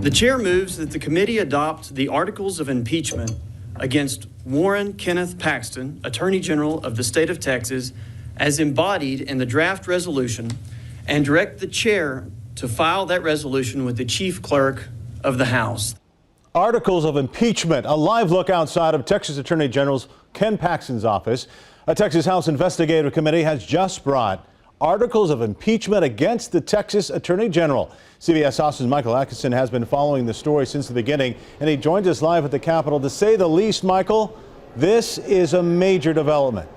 The chair moves that the committee adopt the articles of impeachment against Warren Kenneth Paxton, Attorney General of the state of Texas, as embodied in the draft resolution, and direct the chair to file that resolution with the chief clerk of the House. Articles of impeachment, a live look outside of Texas Attorney General Ken Paxton's office. A Texas House Investigative Committee has just brought articles of impeachment against the Texas Attorney General. CBS Austin's Michael Atkinson has been following the story since the beginning, and he joins us live at the Capitol. To say the least, Michael, this is a major development.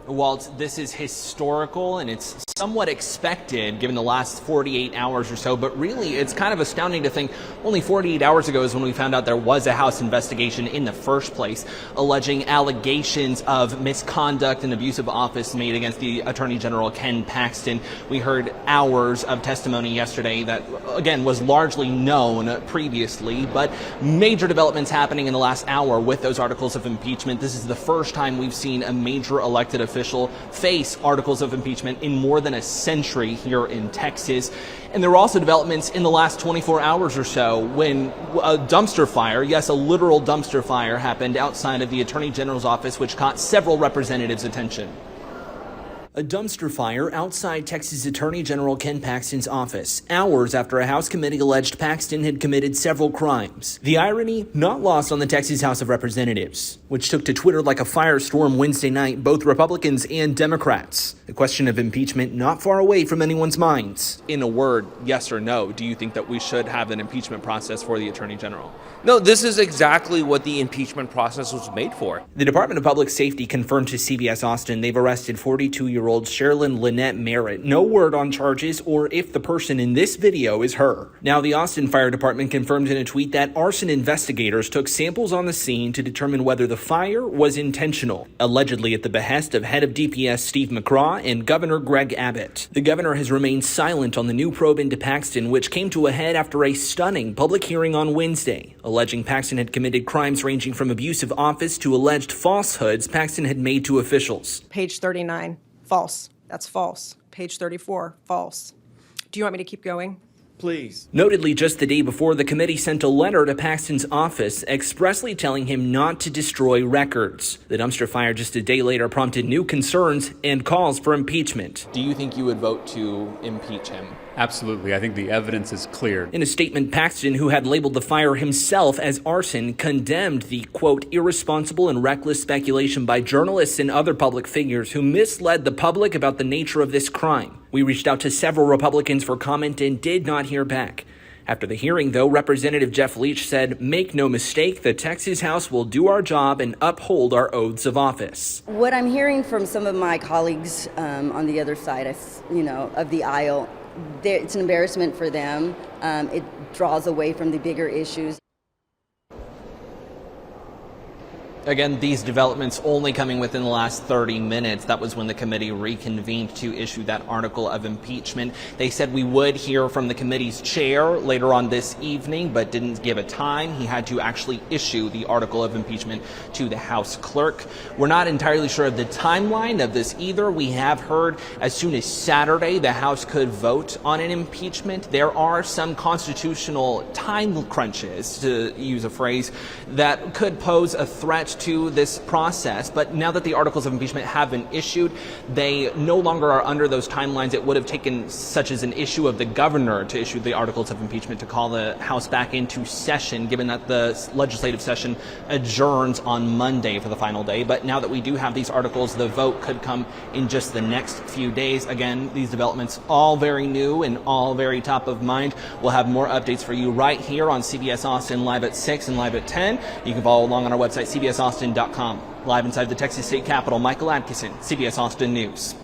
Walt, this is historical and it's somewhat expected given the last 48 hours or so, but really it's kind of astounding to think only 48 hours ago is when we found out there was a House investigation in the first place alleging allegations of misconduct and abuse of office made against the Attorney General Ken Paxton. We heard hours of testimony yesterday that, again, was largely known previously, but major developments happening in the last hour with those articles of impeachment. This is the first time we've seen a major elected official face articles of impeachment in more than a century here in Texas. And there were also developments in the last 24 hours or so when a dumpster fire, yes, a literal dumpster fire, happened outside of the Attorney General's office, which caught several representatives' attention. A dumpster fire outside Texas Attorney General Ken Paxton's office, hours after a House committee alleged Paxton had committed several crimes. The irony not lost on the Texas House of Representatives, which took to Twitter like a firestorm Wednesday night, both Republicans and Democrats. The question of impeachment not far away from anyone's minds. In a word, yes or no, do you think that we should have an impeachment process for the Attorney General? No, this is exactly what the impeachment process was made for. The Department of Public Safety confirmed to CBS Austin they've arrested 42-year-old Sherilyn Lynette Merritt. No word on charges or if the person in this video is her. Now, the Austin Fire Department confirmed in a tweet that arson investigators took samples on the scene to determine whether the fire was intentional, allegedly at the behest of head of DPS Steve McCraw and Governor Greg Abbott. The governor has remained silent on the new probe into Paxton, which came to a head after a stunning public hearing on Wednesday, alleging Paxton had committed crimes ranging from abuse of office to alleged falsehoods Paxton had made to officials. Page 39, false. That's false. Page 34, false. Do you want me to keep going? Please. Notedly, just the day before, the committee sent a letter to Paxton's office expressly telling him not to destroy records. The dumpster fire just a day later prompted new concerns and calls for impeachment. Do you think you would vote to impeach him? Absolutely. I think the evidence is clear. In a statement, Paxton, who had labeled the fire himself as arson, condemned the, quote, irresponsible and reckless speculation by journalists and other public figures who misled the public about the nature of this crime. We reached out to several Republicans for comment and did not hear back. After the hearing, though, Representative Jeff Leach said, "Make no mistake, the Texas House will do our job and uphold our oaths of office." What I'm hearing from some of my colleagues on the other side of the aisle, it's an embarrassment for them. It draws away from the bigger issues. Again, these developments only coming within the last 30 minutes. That was when the committee reconvened to issue that article of impeachment. They said we would hear from the committee's chair later on this evening, but didn't give a time. He had to actually issue the article of impeachment to the House clerk. We're not entirely sure of the timeline of this either. We have heard as soon as Saturday the House could vote on an impeachment. There are some constitutional time crunches, to use a phrase, that could pose a threat to this process. But now that the articles of impeachment have been issued, they no longer are under those timelines it would have taken, such as an issue of the governor to issue the articles of impeachment to call the House back into session, given that the legislative session adjourns on Monday for the final day. But now that we do have these articles, the vote could come in just the next few days. Again, these developments all very new and all very top of mind. We'll have more updates for you right here on CBS Austin, live at 6 and live at 10. You can follow along on our website, cbsaustin.com. Live inside the Texas State Capitol, Michael Atkinson, CBS Austin News.